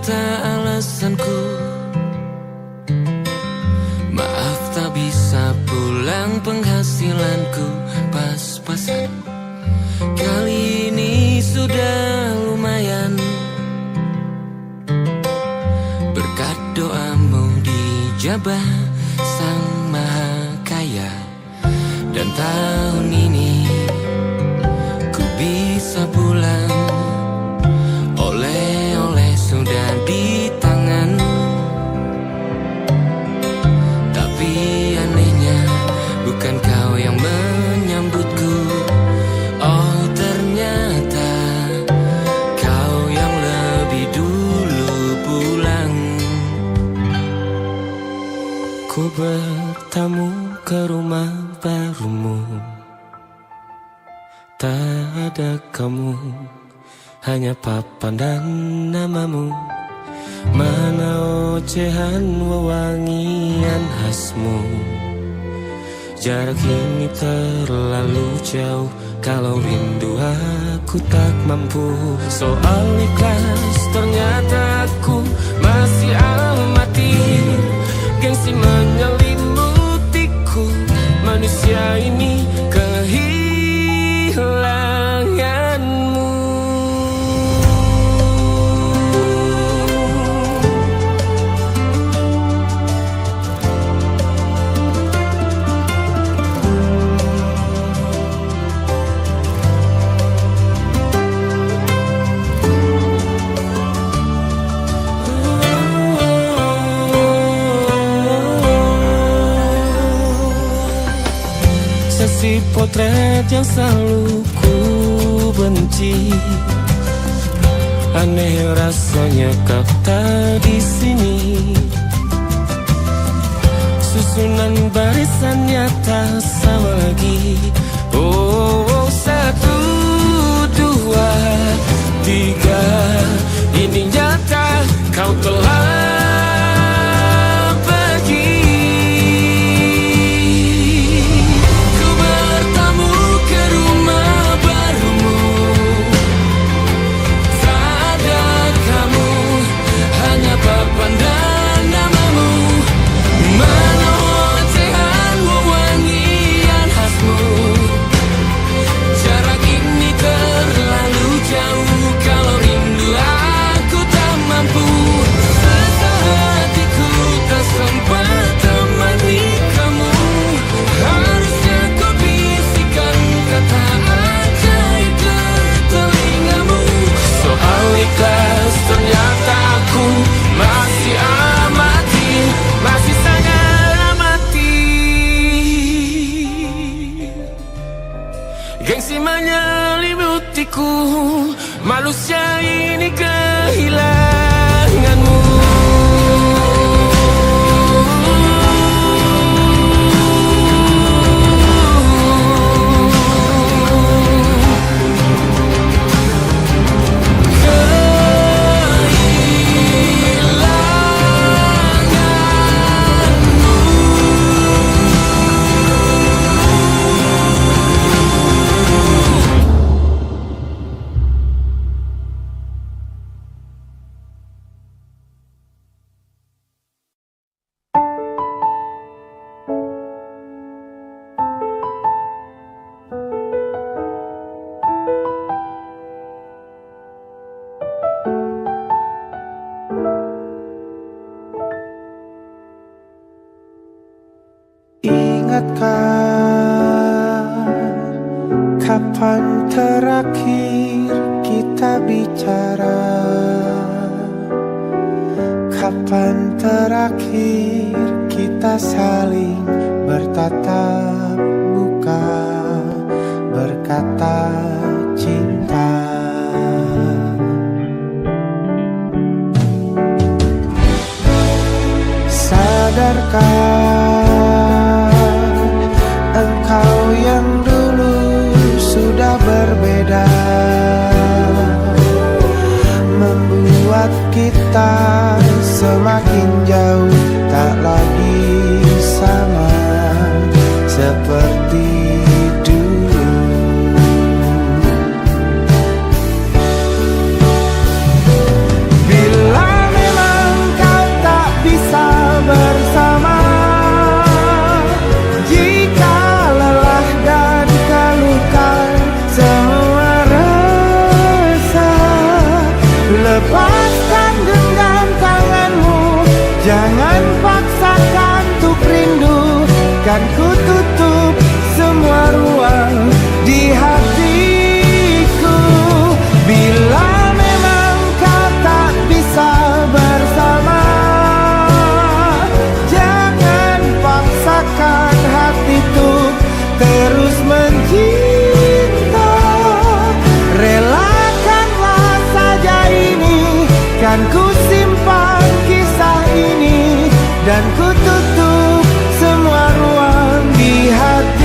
ternyata alasanku. Maaf tak bisa pulang, penghasilanku pas-pasan. Kali ini sudah lumayan, berkat doamu dijabah Sang Maha Kaya. Dan tahun ini ku bisa pulang, oleh-oleh sudah di tangan. Tapi anehnya bukan kau yang menyambutku. Oh ternyata kau yang lebih dulu pulang. Ku bertamu ke rumah barumu, tak ada kamu, hanya papan dan namamu. Mana ocehan wewangian khasmu. Jarak ini terlalu jauh, kalau rindu aku tak mampu. Soal ikhlas ternyata aku masih amati. Gengsi menyelimutiku, manusia ini kehilanganmu. Si potret yang selalu ku benci, aneh rasanya kau tak di sini. Susunan barisannya tak sama lagi. Oh, 1, 2, 3, ini nyata kau telah ternyata aku masih amati, masih sangat amati. Gengsi menyelimutiku, manusia ini kehilanganmu. Kapan terakhir kita bicara? Kapan terakhir kita saling bertatap muka, berkata cinta? Sadarkah engkau yang dulu sudah berbeda, membuat kita semakin jauh, tak lagi sama seperti dulu. Bila lepaskan genggam tanganmu, jangan paksakan untuk rindu. Kan ku tutup semua ruang di hatiku. Bila memang kau tak bisa bersama, jangan paksakan hati tuh terus mencinta. Relakanlah saja ini, kan ku simpan kisah ini, dan ku tutup semua ruang di hatiku.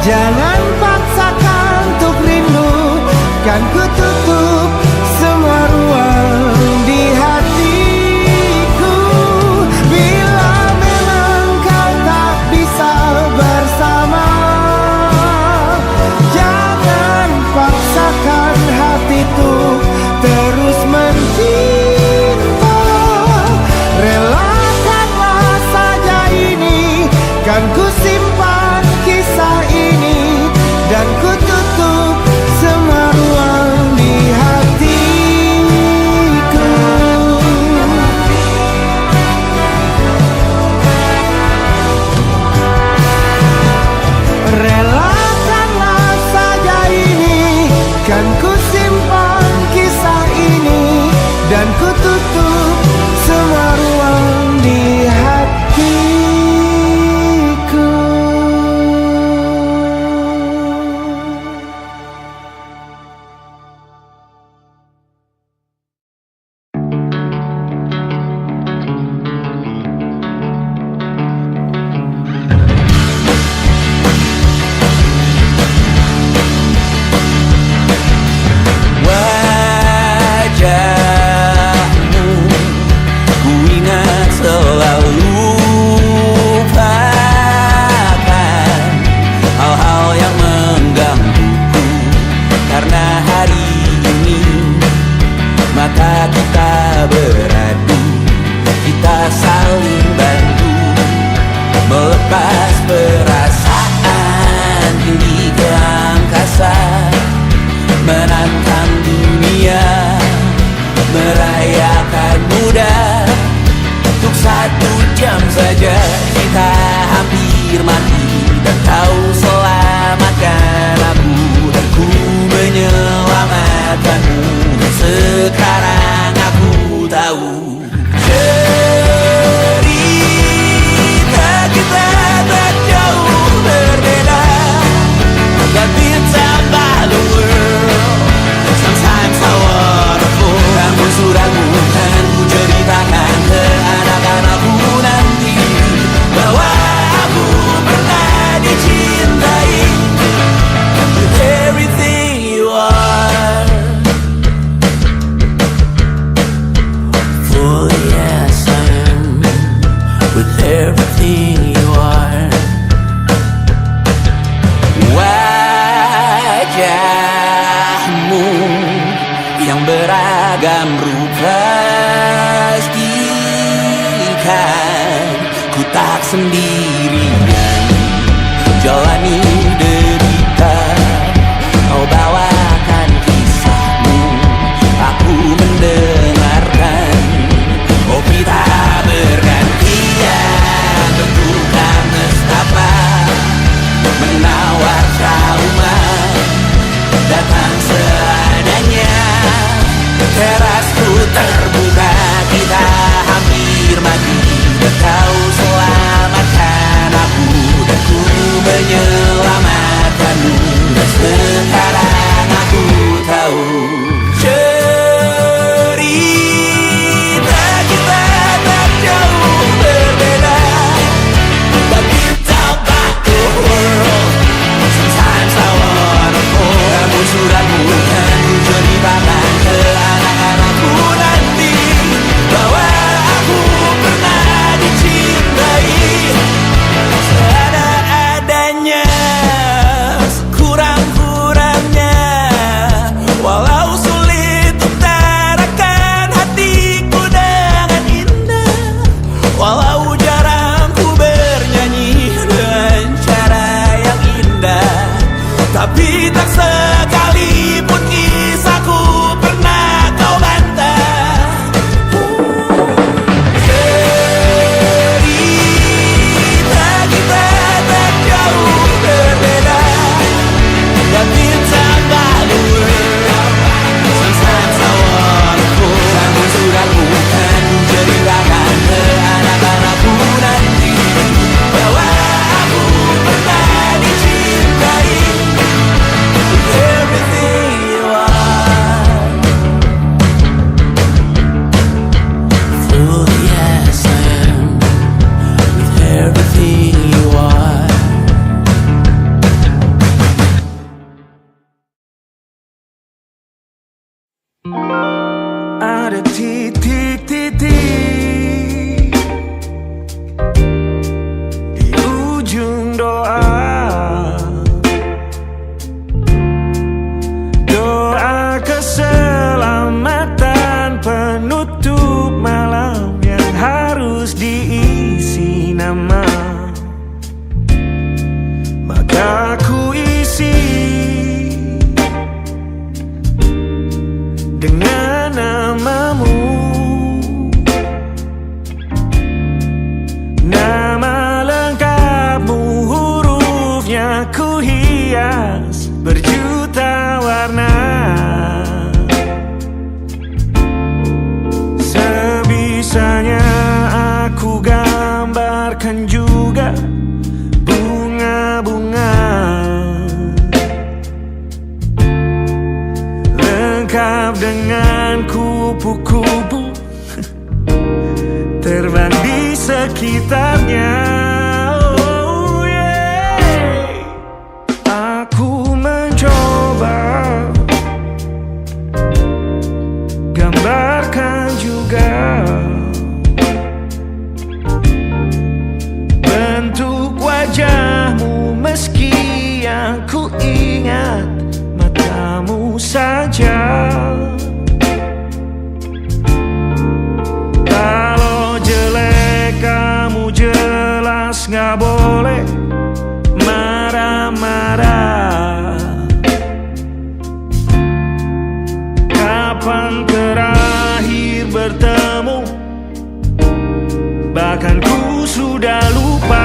Jangan paksakan untuk rindu, kan ku tutup semua ruang di hatiku. Bila memang kau tak bisa bersama, jangan paksakan hatiku terus mencinta. Relakanlah saja ini, kan ku simpan kisah ini, dan ku tutup semua ruang di hatiku. Relakanlah saja ini, kan ku simpan kisah ini, dan ku tutup semua ruang di hatiku. Wajahmu ku ingat selalu, lupakan hal-hal yang menggangguku. Karena hari ini mata kita beradu, kita saling bantu melepas perasaan tinggi ke angkasa, menantang dunia, merayakan muda. Untuk 1 jam saja kita hampir mati, dan kau selamatkan aku, dan ku menyelamatkanmu. Sekarang aku tahu cerita kita tak jauh berbeda, but it's about the world. Sometimes I wanna fall. Namun sudahmu kan ku ceritakan ke anak-anakku nanti, bahwa aku pernah dicintai with everything you are. For yes I am, with everything you are. Wajahmu yang beragam rupa, pastikan ku tak sendirian jalani derita. Kau bawakan kisahmu, aku mendengarkan. Oh kita bergantian, tentukan nestapa, menawar trauma, datang seadanya. Terasku terbuka, kita hampir mati, dan kau selamatkan. hias berjuta warna. Sebisanya aku gambarkan juga bunga-bunga, lengkap dengan kupu-kupu terbang di sekitarnya. Oh yeah. Aku mencoba gambarkan juga bentuk wajahmu, meski yang ku ingat matamu saja. Kalau jelek kamu jelas gak boleh marah-marah. Kapan terakhir bertemu, bahkan ku sudah lupa.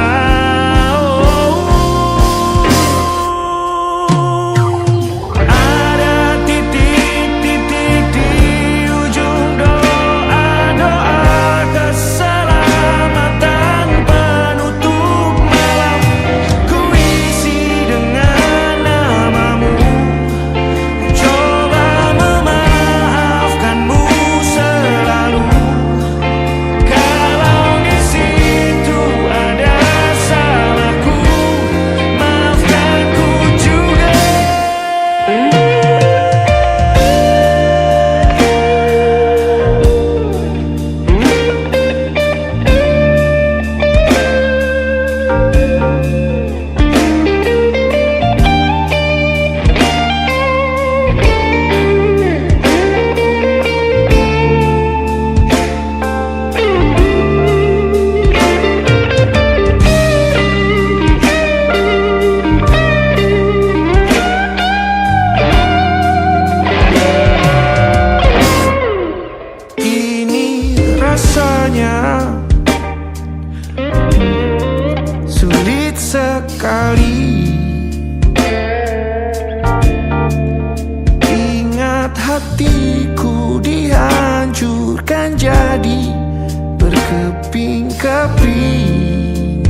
Rasanya sulit sekali. Ingat hatiku dihancurkan jadi berkeping-keping.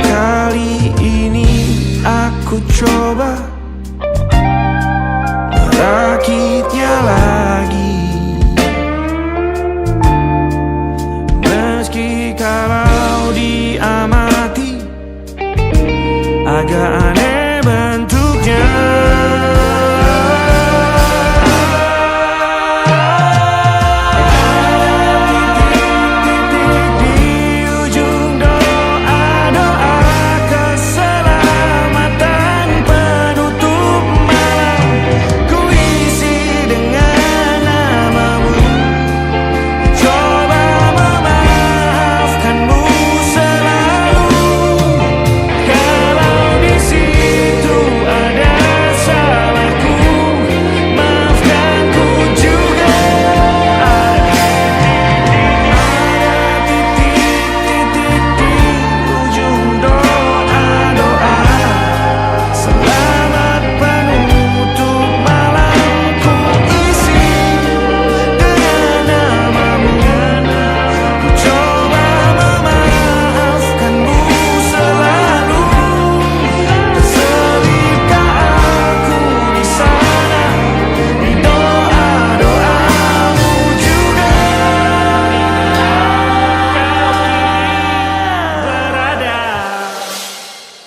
Kali ini aku coba merakitnya lagi. Kalau diamati agak aneh bentuknya.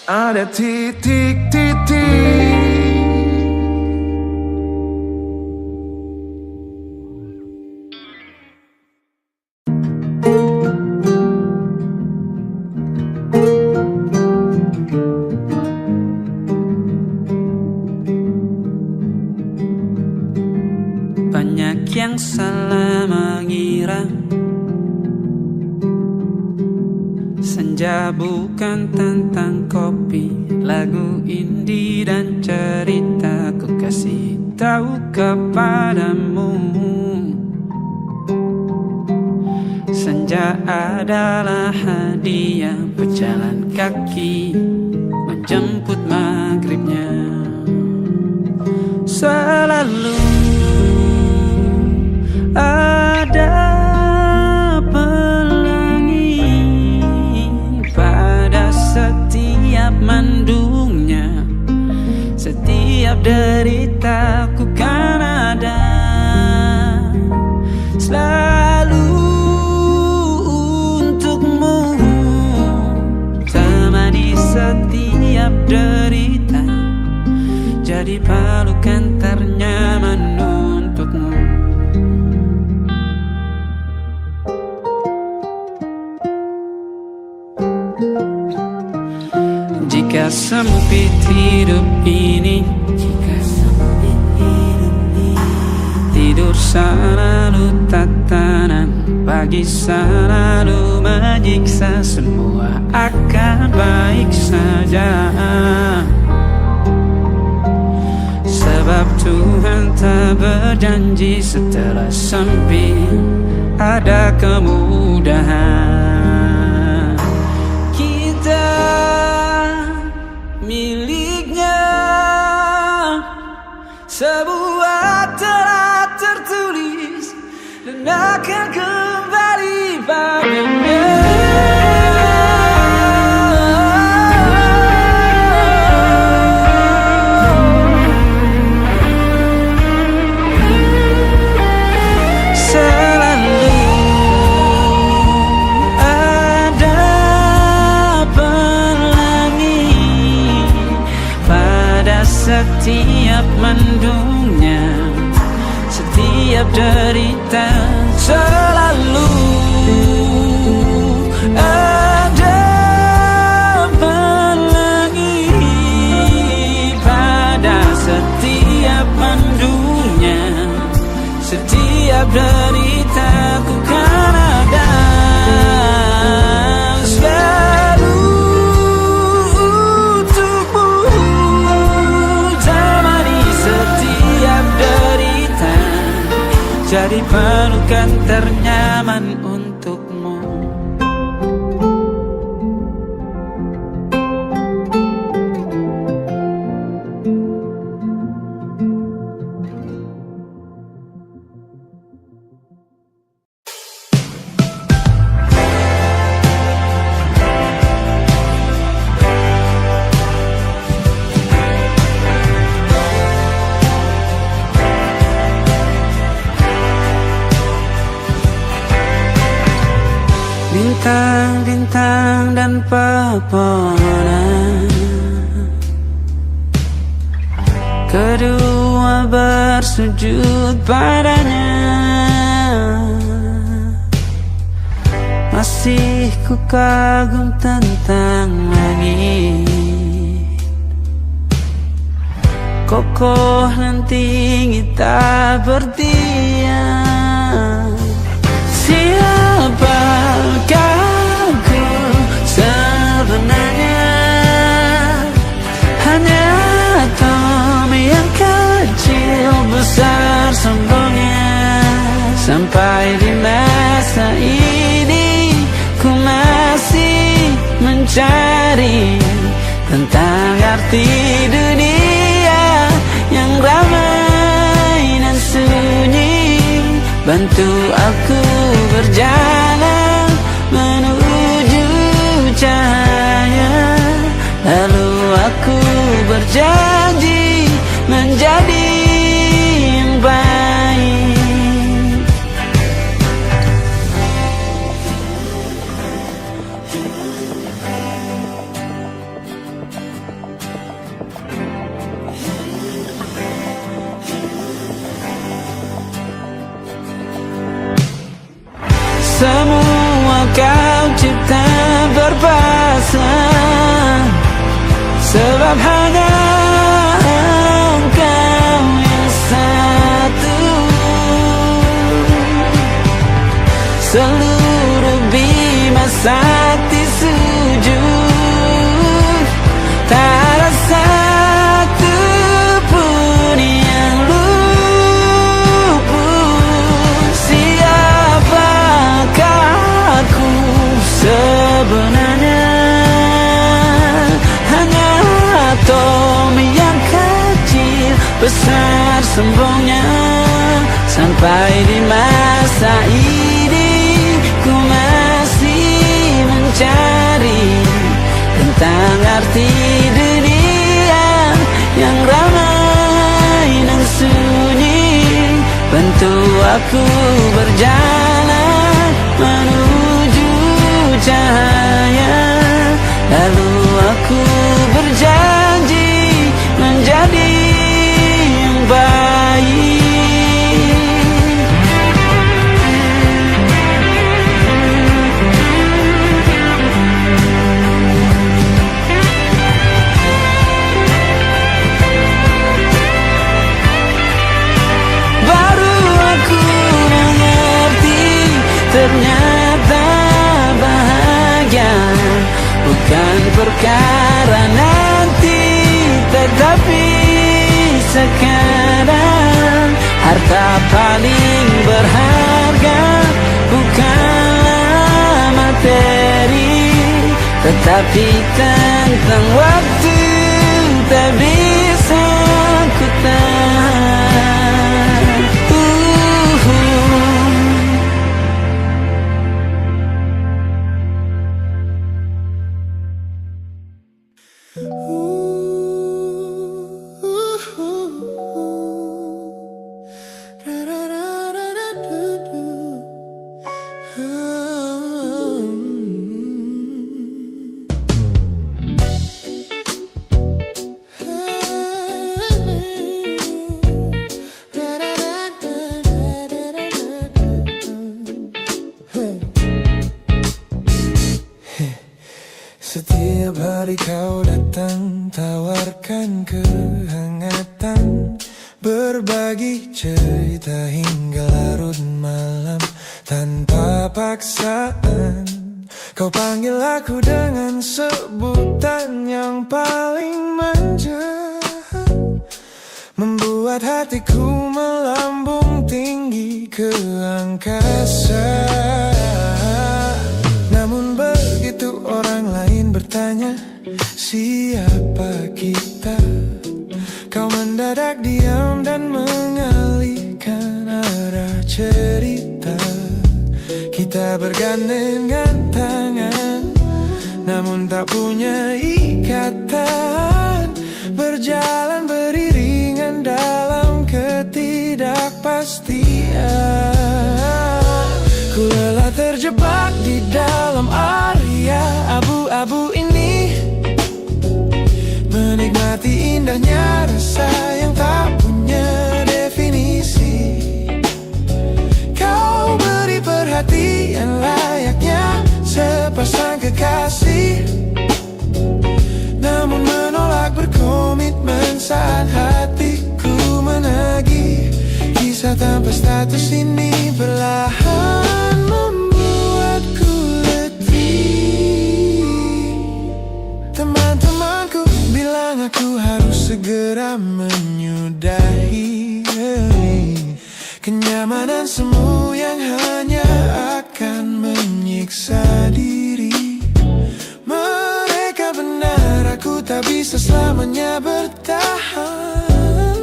Ada titik-titik. Banyak yang salah mengira senja bukan tentang kopi, lagu indie dan cerita. Ku kasih tahu kepadamu, senja saja adalah hadiah berjalan kaki menjemput maghribnya. Selalu ada pelangi pada setiap mendungnya. Setiap deritaku kan ada selalu untukmu, temani setiap derita, jadi pelukan ternyaman untukmu. Jika sempit hidup ini, tidur selalu tatanan, pagi selalu menyiksa, semua akan baik saja. Sebab Tuhan tak berjanji setelah sempit ada kemudahan. Kita miliknya sebuah telah tertulis dan akan kembali padanya. Setiap mendungnya, setiap derita, selalu ada pelangi pada setiap mendungnya. Setiap derita ku kan ada selalu jadi pelukan ternyaman untukmu. Bintang-bintang dan pepohonan, kedua bersujud padanya. Masih ku kagum tentang langit, kokoh dan tinggi tak berdiam. Siapakah ku sebenarnya? Hanya atom yang kecil besar sombongnya. Sampai di masa ini ku masih mencari tentang arti dunia yang ramai dan sunyi. Bantu aku berjalan menuju cahaya, lalu aku berjanji menjadi yang baik. Semua kau cipta berpasang, sebab hanya engkau yang satu. Seluruh bima sakti sujud, tak ada satu pun yang luput. Siapakah aku besar sombongnya. Sampai di masa ini ku masih mencari tentang arti dunia yang ramai dan sunyi. Bantu aku berjalan menuju cahaya, lalu aku berjanji menjadi yang baik. Baru aku mengerti, ternyata bahagia bukan perkara nanti, tetapi sekarang. Harta paling berharga bukanlah materi, tetapi tentang waktu tak bisa ku tahan. Setiap hari kau datang, tawarkan kehangatan, berbagi cerita hingga larut malam tanpa paksaan. Kau panggil aku dengan sebutan yang paling manja, membuat hatiku melambung tinggi ke angkasa. Namun begitu orang lain bertanya, siapa kita? Kau mendadak diam dan mengalihkan arah cerita. Kita bergandengan tangan, namun tak punya ikatan, berjalan beriringan dalam ketidakpastian. Ku lelah terjebak di dalam area abu-abu ini, menikmati indahnya rasa yang tak punya definisi. Kau beri perhatian layaknya sepasang kekasih, namun menolak berkomitmen saat hatiku menagih. Kisah tanpa status ini perlahan membuatku letih. Teman-temanku bilang aku harus segera menyudahi kenyamanan semu yang hanya akan menyiksa diri. Mereka benar, aku tak bisa selamanya bertahan,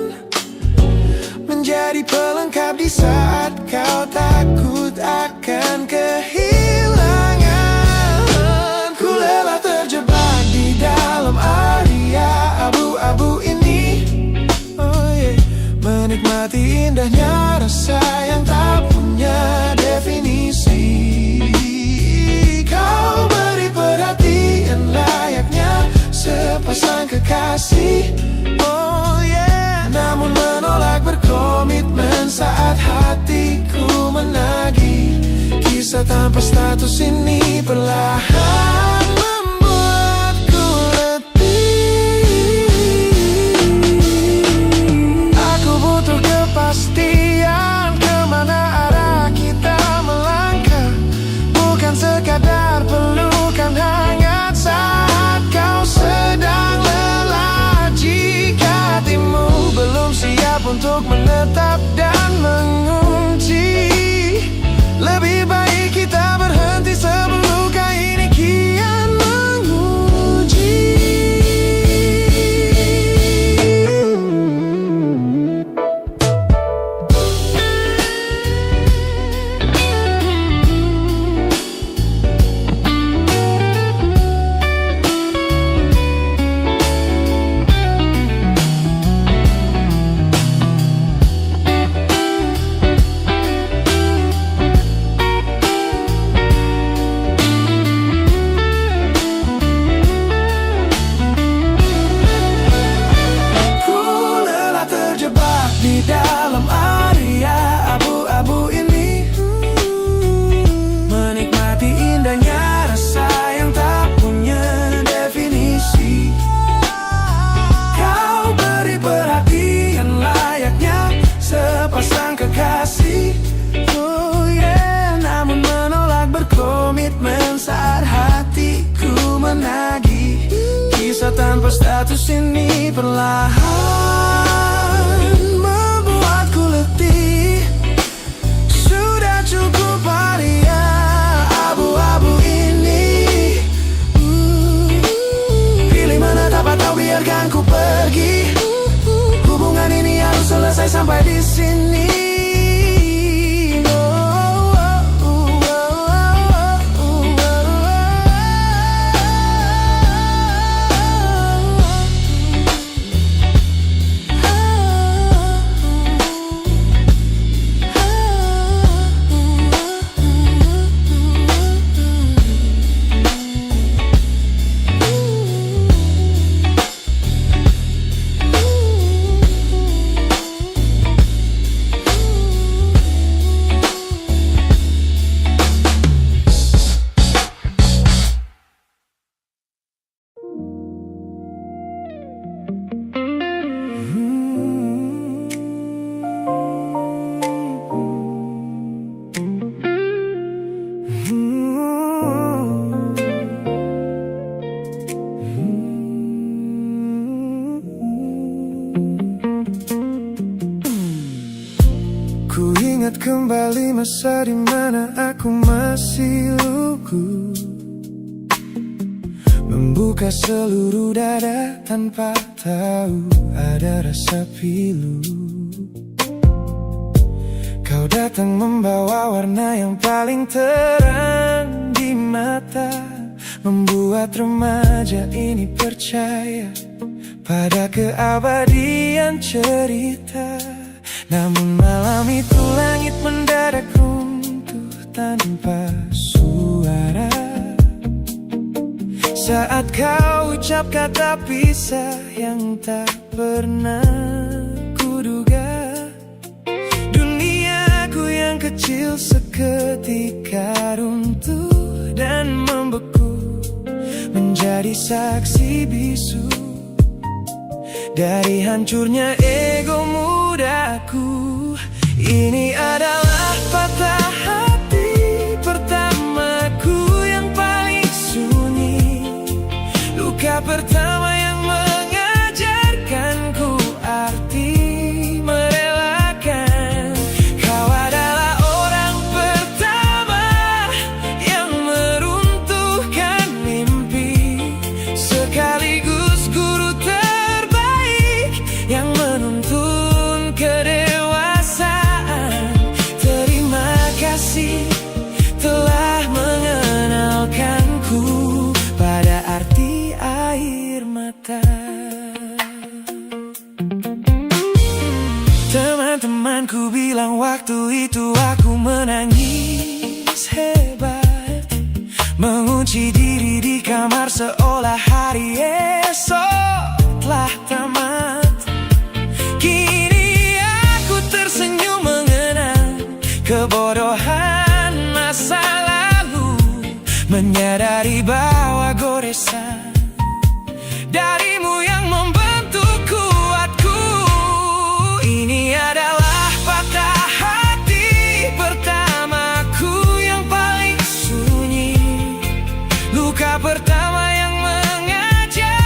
menjadi pelengkap di saat kau takut akan kehilangan. Ku lelah terjebak di dalam area abu-abu ini, menikmati indahnya rasa yang tak punya definisi. Kau beri perhatian layaknya sepasang kekasih, namun menolak berkomitmen saat hatiku menagih. Kisah tanpa status ini perlahan membuatku letih. Aku butuh kepastian kemana arah kita melangkah, bukan sekadar pelukan hangat saat kau sedang lelah. Jika hatimu belum siap untuk menetap dan mengunci, lebih baik kita berhenti sebelum luka ini kian tanpa status ini perlahan membuatku letih. Sudah cukup haria abu-abu ini. Pilih mana dapat tahu, biarkan ku pergi. Hubungan ini harus selesai sampai di sini. Ku ingat kembali masa dimana aku masih lugu, membuka seluruh dada tanpa tahu ada rasa pilu. Kau datang membawa warna yang paling terang di mata, membuat remaja ini percaya pada keabadian cerita. Namun malam itu langit mendadak runtuh tanpa suara saat kau ucap kata pisah yang tak pernah kuduga. Duniaku yang kecil seketika runtuh dan membeku, menjadi saksi bisu dari hancurnya ego mudaku. Ini adalah patah hati pertamaku yang paling sunyi, luka pertama yang mengajarkanku arti merelakan. Kau adalah orang pertama yang meruntuhkan mimpi, sekaligus guru terbaik yang menuntun kedewasaan. Terima kasih telah mengenalkanku pada arti air mata. Teman-temanku bilang waktu itu aku menangis hebat, mengunci diri di kamar seolah hari esok telah tamat. Kini aku tersenyum mengenang kebodohan masa lalu, menyadari bahwa goresan darimu yang membentuk kuatku. Ini adalah patah hati pertamaku yang paling sunyi, luka pertama yang mengajar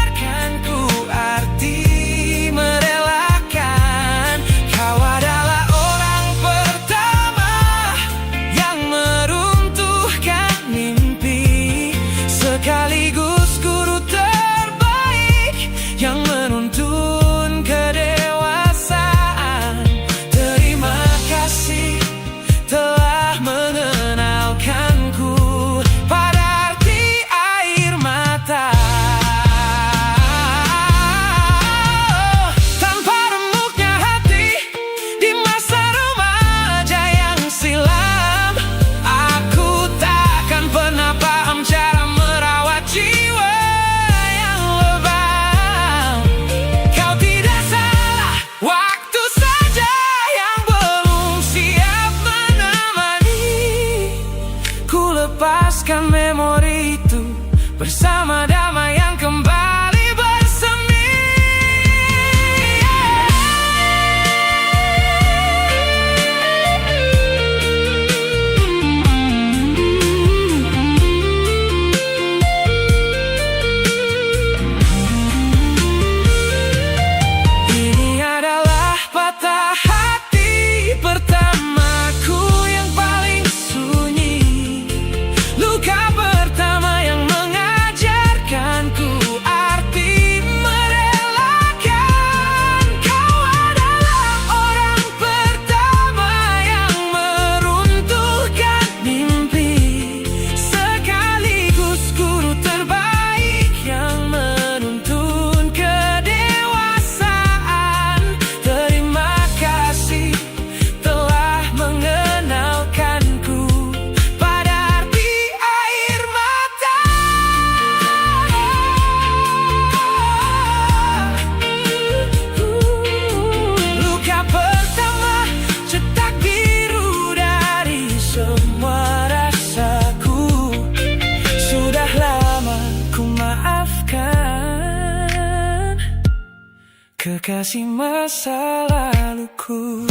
kekasih masa laluku.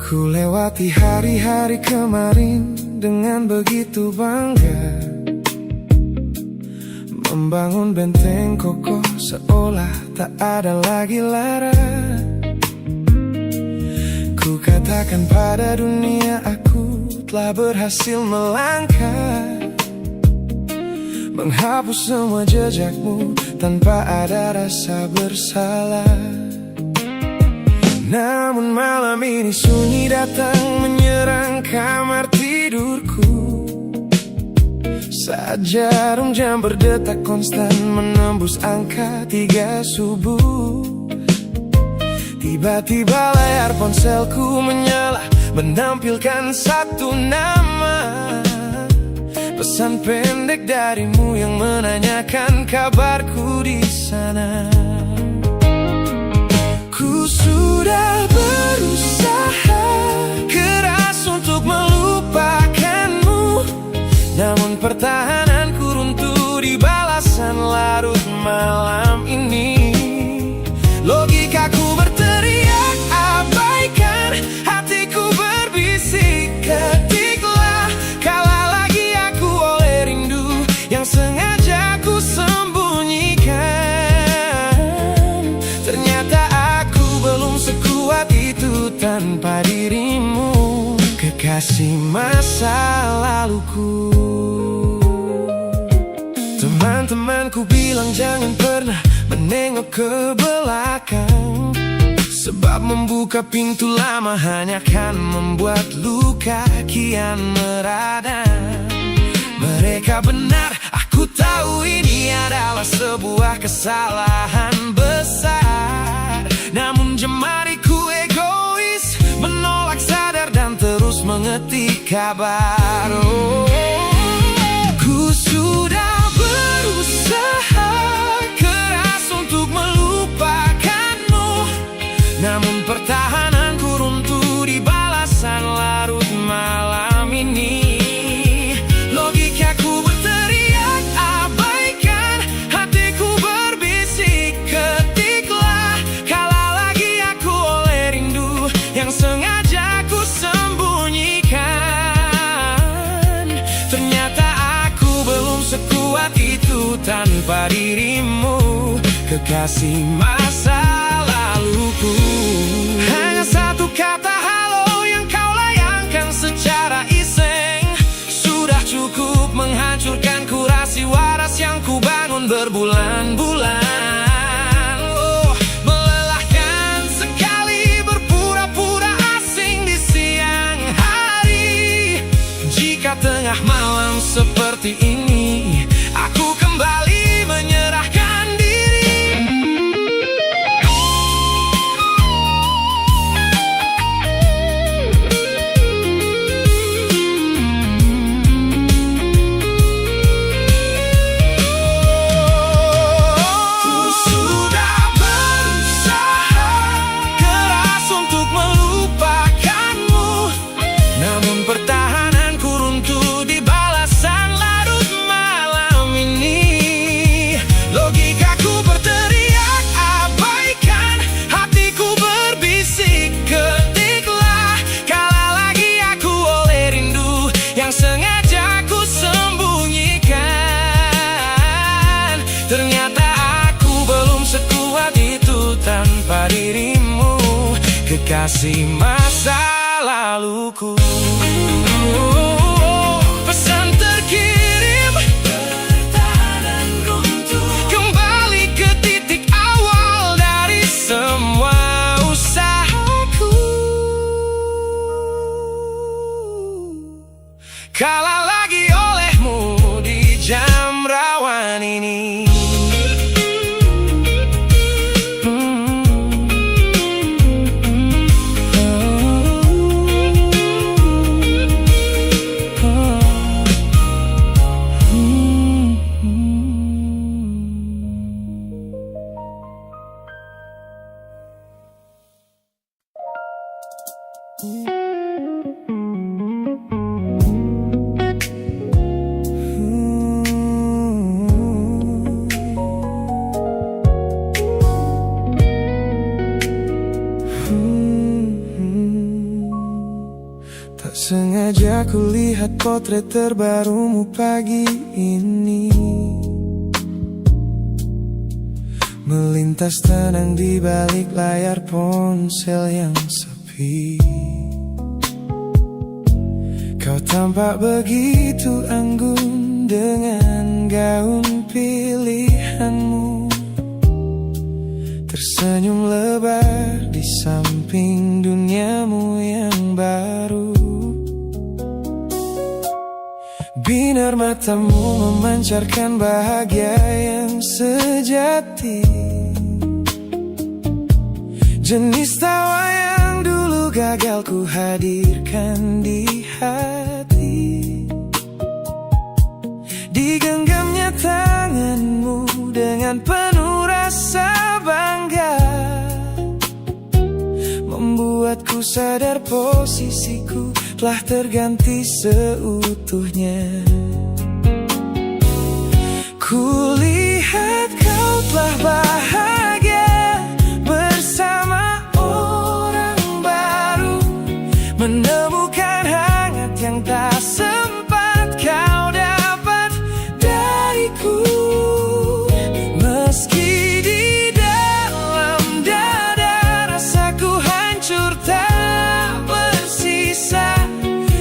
Ku lewati hari-hari kemarin dengan begitu bangga, membangun benteng kokoh seolah tak ada lagi lara. Ku katakan pada dunia aku telah berhasil melangkah, menghapus semua jejakmu tanpa ada rasa bersalah. Namun malam ini sunyi datang menyerang kamar tidurku. Saat jarum jam berdetak konstan menembus angka 3 subuh. Tiba-tiba layar ponselku menyala, menampilkan satu nama. Pesan pendek darimu yang menanyakan kabarku di sana. Ku sudah berusaha keras untuk melupakanmu, namun pertahananku runtuh di balasan larut malam ini. Logikaku berteriak abaikan, hatiku berbisik ketiklah. Kalah lagi aku oleh rindu yang sengaja ku sembunyikan. Ternyata belum sekuat itu tanpa dirimu, kekasih masa laluku. Teman-temanku bilang jangan pernah menengok ke belakang, sebab membuka pintu lama hanya akan membuat luka kian meradang. Mereka benar, aku tahu ini adalah sebuah kesalahan besar. Namun jemariku egois, menolak sadar dan terus mengetik kabar. Ku sudah berusaha keras untuk melupakanmu, namun pertahananku runtuh di balasan larut malam ini. Logikaku berteriak abaikan, hatiku berbisik ketiklah. Kalah lagi aku oleh rindu yang sengaja ku sembunyikan. Ternyata aku belum sekuat itu tanpa dirimu, kekasih masa laluku. Hanya satu kata halo yang kau layangkan secara iseng sudah cukup menghancurkan kurasi waras yang ku bangun berbulan-bulan. Melelahkan sekali berpura-pura asing di siang hari. Jika tengah malam seperti ini aku kembali menyerahkan diri. Ternyata aku belum sekuat itu tanpa dirimu, kekasih masa laluku. Pesan terkirim, pertahanan runtuh, kembali ke titik awal dari semua usahaku. Kalah lagi olehmu di jam rawan ini. Tak sengaja kulihat potret terbarumu pagi ini, melintas tenang di balik layar ponsel yang sepi. Kau tampak begitu anggun dengan gaun pilihanmu, tersenyum lebar di samping duniamu yang baru. Binar matamu memancarkan bahagia yang sejati, jenis tawa yang dulu gagal ku hadirkan di hati. Digenggamnya tanganmu dengan penuh rasa bangga, membuatku sadar posisiku telah terganti seutuhnya. Kulihat kau telah bahagia bersama orang baru, menemukan hangat yang tak sempat kau dapat dariku. Meski di dalam dada rasaku hancur tak bersisa,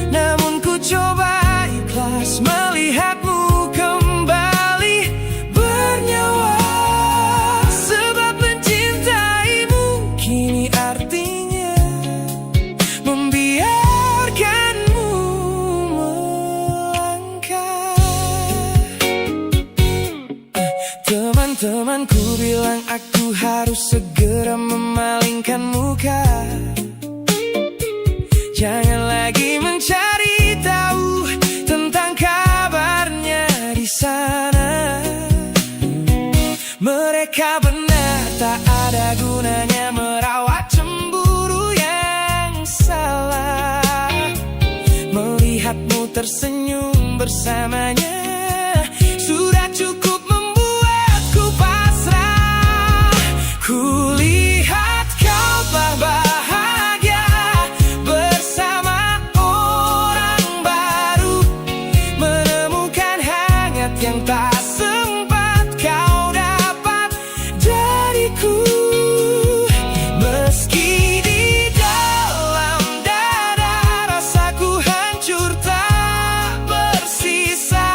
namun ku coba ikhlas melihatmu kembali bernyawa. Sebab mencintaimu kini artinya membiarkanmu melangkah. Teman-temanku bilang aku harus segera memalingkan muka, jangan lagi mencari tahu tentang kabarnya di sana. Mereka benar, tak ada gunanya merawat cemburu yang salah. Melihatmu tersenyum bersamanya sudah cukup membuatku pasrah. Kulihat kau telah bahagia bersama orang baru, menemukan hangat yang tak sempat kau dapat dariku. Meski di dalam dada rasaku hancur tak bersisa,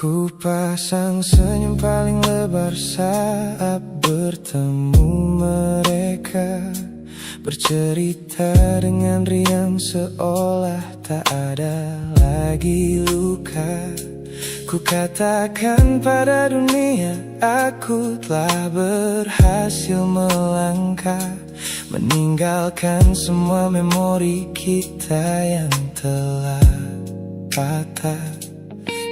Ku pasang senyum paling lebar saat bertemu mereka, bercerita dengan riang seolah tak ada lagi luka. Ku katakan pada dunia aku telah berhasil melangkah, meninggalkan semua memori kita yang telah patah.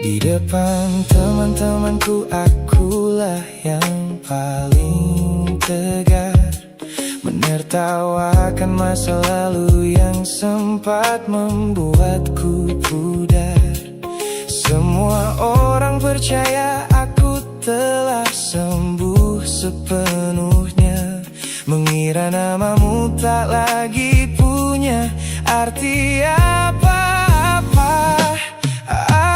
Di depan teman-temanku akulah yang paling tegar, menertawakan masa lalu yang sempat membuatku pudar. Semua orang percaya aku telah sembuh sepenuhnya, mengira namamu tak lagi punya arti apa-apa.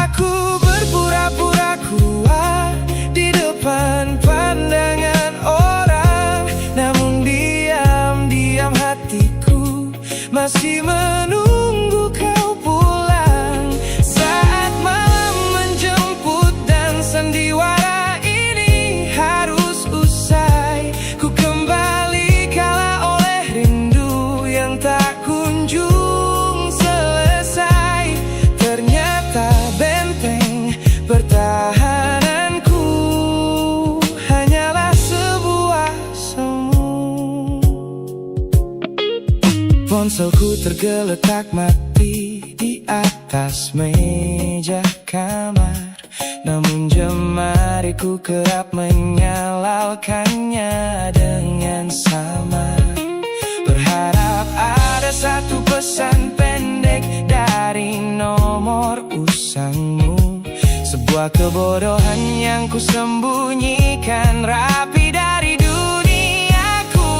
Aku berpura-pura kuat di depan pandangan orang, namun diam-diam hatiku masih menunggu kau pulang. Saat malam menjemput dan sandiwara ini harus usai, ku kembali kalah oleh rindu yang tak kunjung selesai. Ternyata benteng pertahananku hanyalah sebuah semu. Ponselku tergeletak mati di atas meja kamar, namun jemariku kerap menyalakannya dengan samar. Berharap ada satu pesan pendek dari nomor usangmu, sebuah kebodohan yang ku sembunyikan rapi dari duniaku.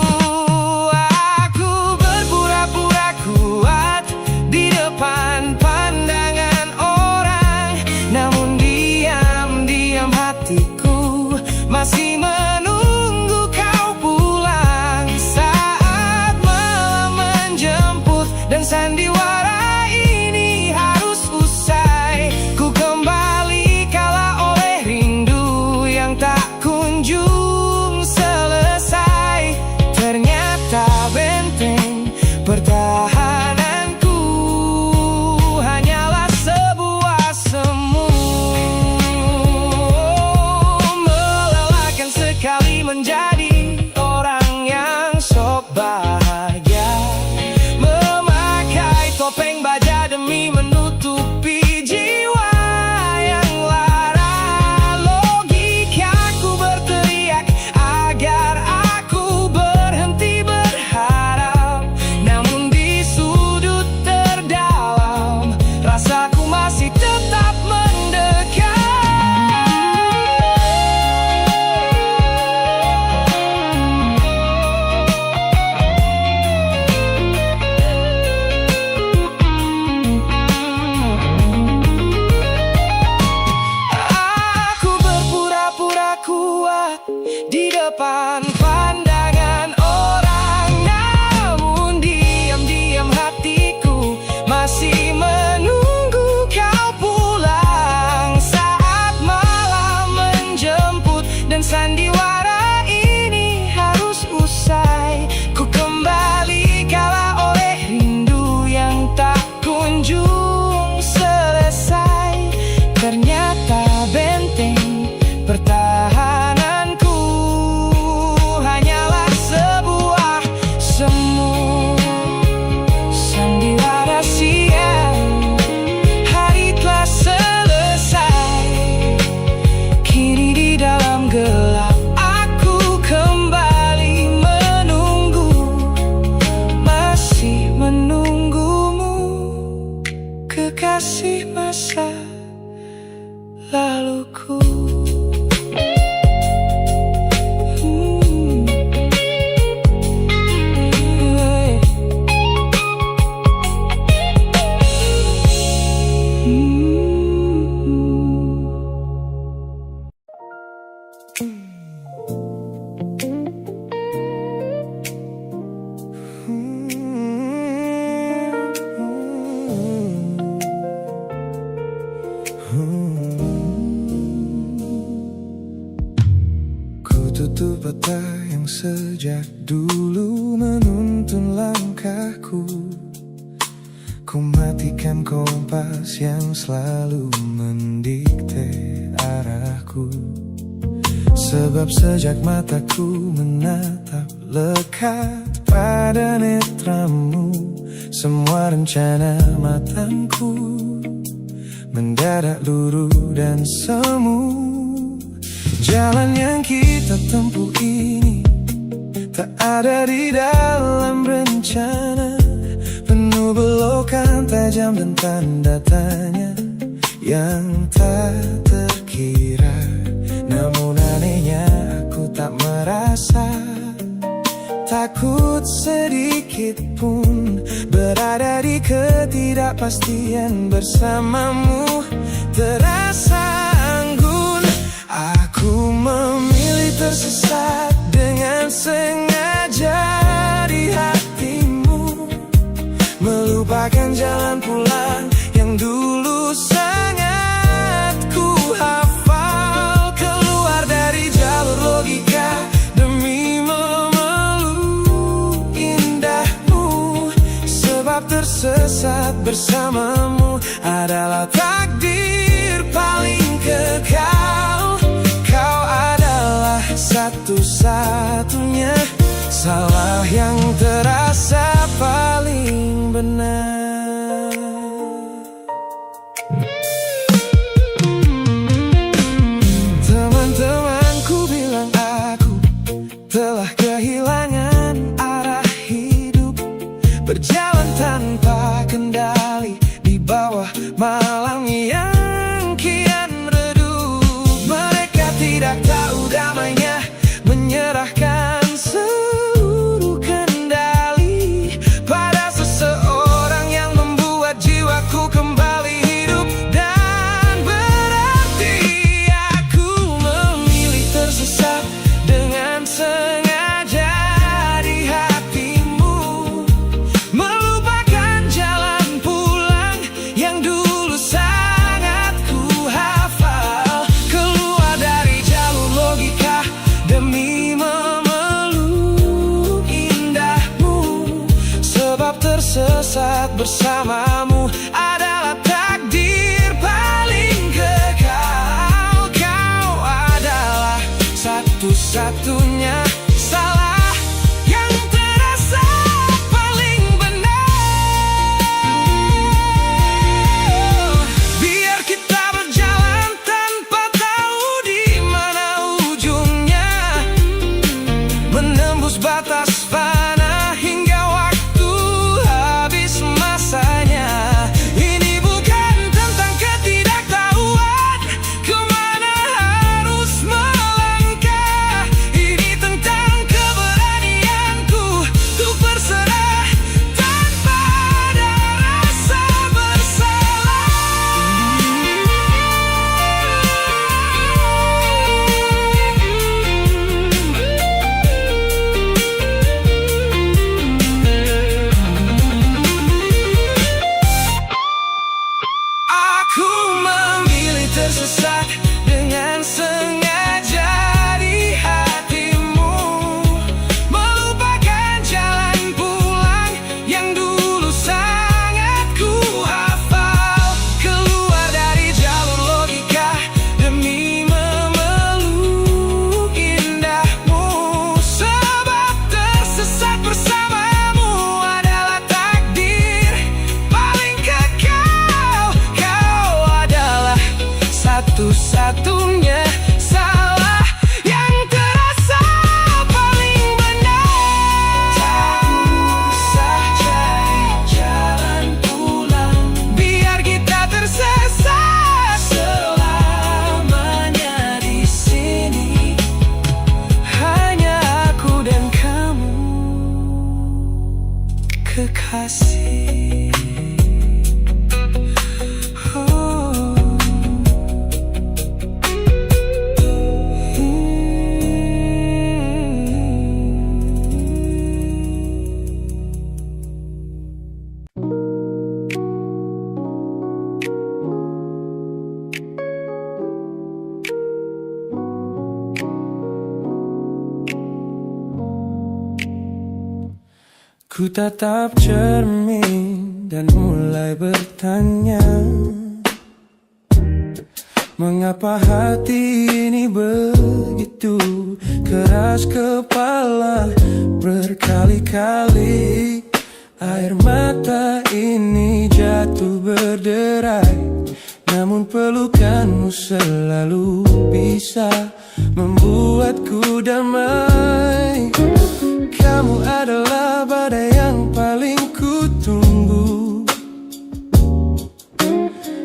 Aku berpura-pura kuat di depan pandangan orang, namun diam-diam hatiku masih menunggu kau pulang. Saat malam menjemput dan sandiwara ini harus usai, ku kembali kalah oleh rindu yang tak kunjung selesai. Ternyata benteng pertahananku hanyalah sebuah semu. Melelahkan sekali menjadi orang yang sok bahagia, memakai topeng baja demi menutupi jiwa yang lara. Logikaku berteriak agar aku berhenti berharap, namun di sudut terdalam rasaku masih tetap mendekat. Aku berpura-pura kuat di depan pandangan orang, namun diam-diam hatiku masih menunggu kau pulang. Saat malam menjemput dan sandiwara ini harus usai, ku kembali kalah oleh rindu yang tak kunjung selesai. Ternyata benteng pertahananku hanyalah sebuah semu. Sandiwara siang, hari telah selesai. Kini di dalam gelap aku kembali menunggu, masih menunggumu, kekasih masa laluku. peta yang sejak dulu menuntun langkahku. Ku matikan kompas yang selalu mendikte arahku. Sebab sejak mataku menatap lekat pada netramu, semua rencana matangku mendadak luruh dan semu. Jalan yang kita tempuh ini tak ada di dalam rencana, penuh belokan tajam dan tanda tanya yang tak terkira. Namun anehnya aku tak merasa takut sedikit pun berada di ketidakpastian bersamamu. Terasa anggun, aku memilih tersesat dengan sengaja di hatimu, melupakan jalan pulang yang dulu sangat ku hafal. Keluar dari jalur logika demi memeluk indahmu, sebab tersesat bersamamu adalah takdir paling kekal. Kau adalah satu-satunya salah yang terasa paling benar. Teman-temanku bilang aku telah kehilangan arah hidup, berjalan tanpa kendali di bawah malam yang kian redup. Mereka tidak tahu damainya menyerahkan seluruh kendali pada seseorang yang membuat jiwaku kembali hidup dan berarti. Aku memilih tersesat dengan sengaja di hatimu, melupakan jalan pulang yang dulu sangat ku hafal. Keluar dari jalur logika demi memeluk indahmu, sebab tersesat bersamamu adalah takdir paling kekal. Kau adalah satu-satunya salah yang terasa paling benar. Biar kita berjalan tanpa tahu di mana ujungnya, menembus batas fana hingga waktu habis masanya. Ini bukan tentang ketidaktahuan kemana harus melangkah, ini tentang keberanianku untuk berserah tanpa ada rasa Aku memilih tersesat dengan sengaja di hatimu, melupakan jalan pulang yang dulu sangat ku hafal. Keluar dari jalur logika demi memeluk indahmu, sebab tersesat bersamamu adalah takdir paling kekal. Kau adalah satu-satunya salah yang terasa paling benar. Tak usah cari jalan pulang, biar kita tersesat selamanya di sini. Hanya aku dan kamu, kekasih. Oh. Ku tatap cermin dan mulai bertanya, mengapa hati ini begitu keras kepala? Berkali-kali air mata ini jatuh berderai, namun pelukanmu selalu bisa membuatku damai. Kamu adalah badai yang paling ku tunggu,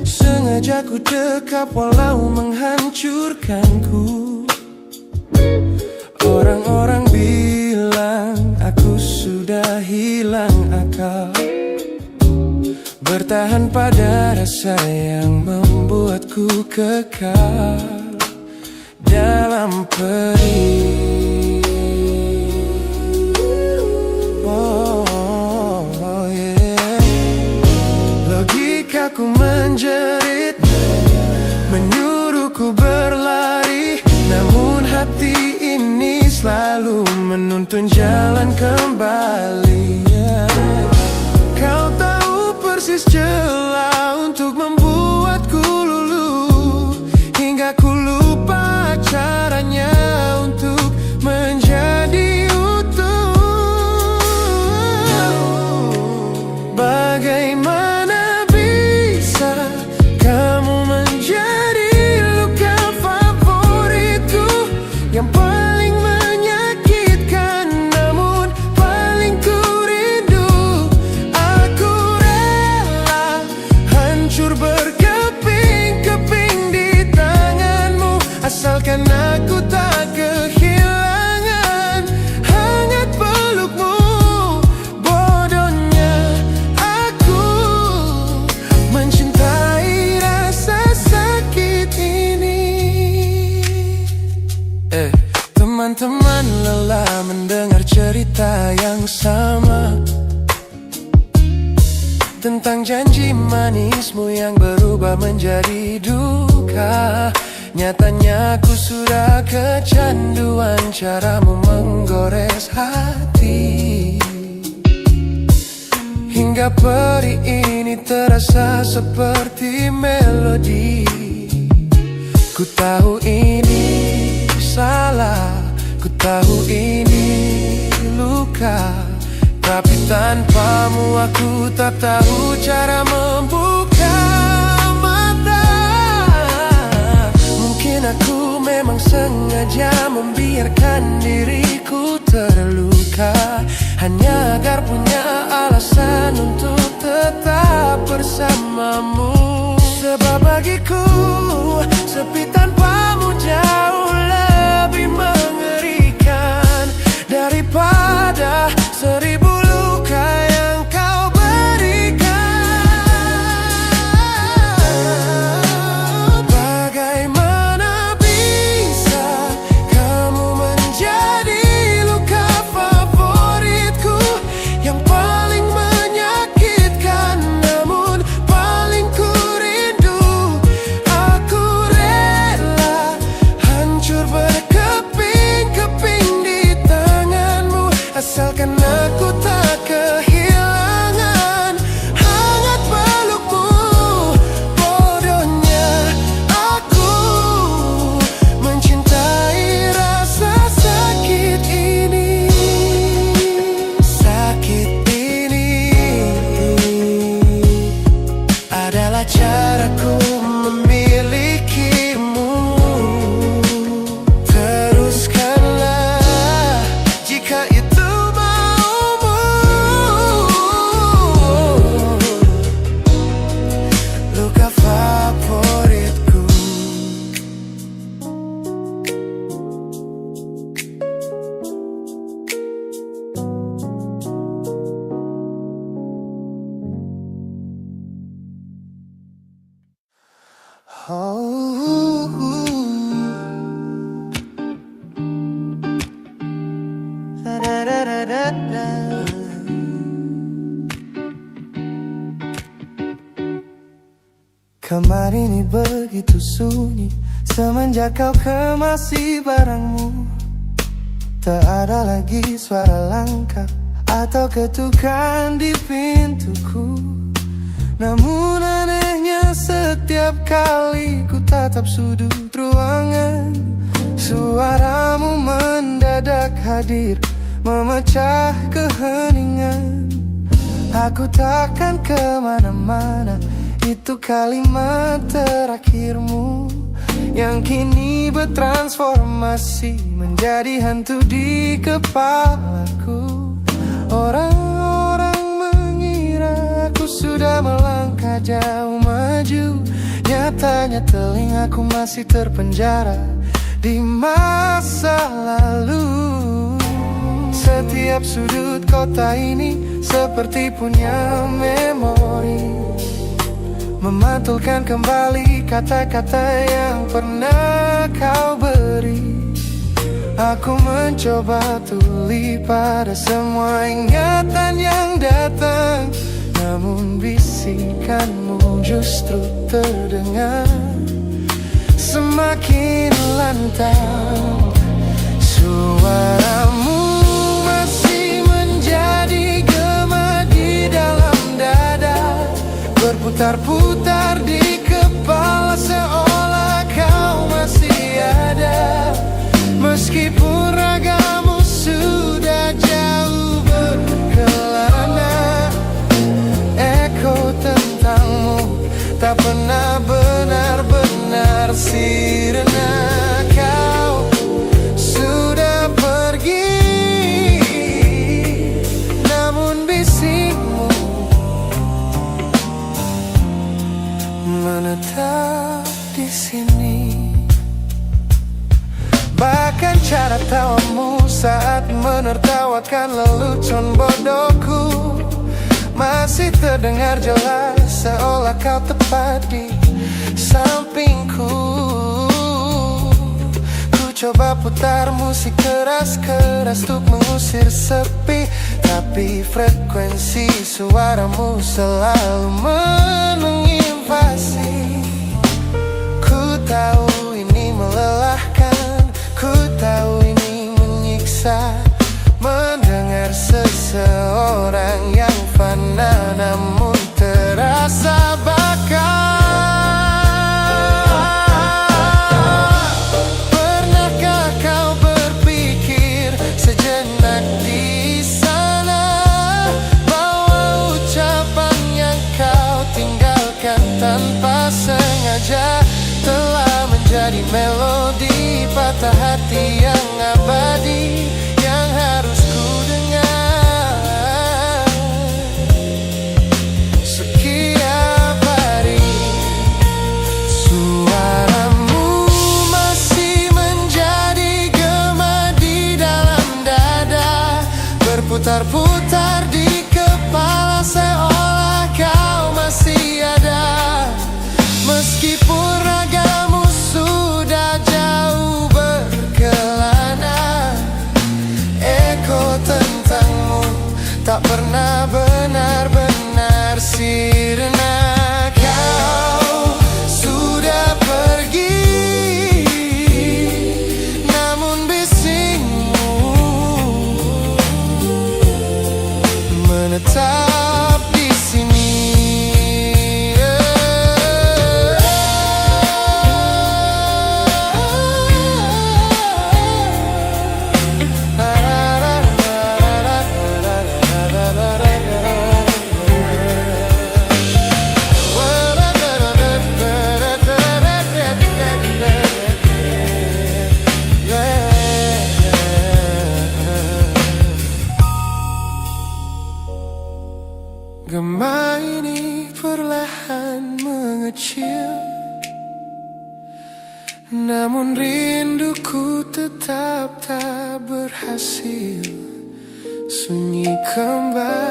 sengaja ku dekap walau menghancurkanku. Orang-orang bilang aku sudah hilang akal, bertahan pada rasa yang membuatku kekal dalam perih. Logikaku menjerit, menyuruhku berlari, namun hati ini selalu menuntun jalan kembali. Kau tahu persis celah untuk membuatku luluh, hingga ku lupa caranya untuk menjadi utuh. Bagaimana bisa kamu menjadi luka favoritku, yang paling menyakitkan namun paling ku rindu. Aku rela hancur berkeping-keping di tanganmu, asalkan aku tak kehilangan hangat pelukmu. Bodohnya aku mencintai rasa sakit ini. Teman-teman lelah mendengar cerita yang sama, tentang janji manismu yang berubah menjadi duka. Nyatanya aku sudah kecanduan caramu menggores hati, hingga perih ini terasa seperti melodi. Ku tahu ini salah, ku tahu ini luka, tapi tanpamu aku tak tahu cara membuka mata. Mungkin aku memang sengaja membiarkan diriku terluka, hanya agar punya alasan untuk tetap bersamamu. Sebab bagiku sepi tanpamu jauh lebih mengerikan daripada 1000 luka yang kau berikan. Bagaimana bisa kamu menjadi luka favoritku, yang paling menyakitkan namun paling ku rindu. Aku rela hancur berkeping-keping di tanganmu, asalkan aku tak kehilangan hangat pelukmu. Bodohnya aku mencintai rasa sakit ini. Sakit ini adalah caraku memilikimu. Teruskanlah jika itu maumu. Luka favoritku. Kamar ini begitu sunyi semenjak kau kemasi barangmu. Tak ada lagi suara langkah atau ketukan di pintuku. Namun anehnya setiap kali ku tatap sudut ruangan, suaramu mendadak hadir, memecah keheningan. Aku takkan kemana-mana, itu kalimat terakhirmu yang kini bertransformasi menjadi hantu di kepalaku. Orang-orang mengira aku sudah melangkah jauh maju, nyatanya telingaku masih terpenjara di masa lalu. Setiap sudut kota ini seperti punya memori, memantulkan kembali kata-kata yang pernah kau beri. Aku mencoba tuli pada semua ingatan yang datang, namun bisikanmu justru terdengar semakin lantang. Suaramu masih menjadi gema di dalam dada, berputar-putar di kepala seolah kau masih ada. Meskipun ragamu sudah jauh berkelana, eko tentangmu tak pernah benar-benar sirna. Kau sudah pergi, namun bisikmu menetap di sini. Bahkan cara tawamu saat menertawakan lelucon bodohku masih terdengar jelas, seolah kau tepat di sampingku. Ku coba putar musik keras-keras untuk mengusir sepi, tapi frekuensi suaramu selalu menginvasi. Ku tahu ini melelahkan, ku tahu ini menyiksa, mendengar seseorang yang fana namun terasa bakal. Pernahkah kau berpikir sejenak di sana bahwa ucapan yang kau tinggalkan tanpa sengaja telah menjadi melodi patah hati yang abadi, yang harus ku dengar setiap hari. Suaramu masih menjadi gema di dalam dada, berputar-putar di kepala seolah kau masih ada. Meskipun ragamu sudah jauh berkelana, eko tentangmu tak pernah benar-benar sirna. Kau sudah pergi, namun bisikmu menetap di sini. Gema ini perlahan mengecil, namun rinduku tetap tak berhasil sunyi kembali.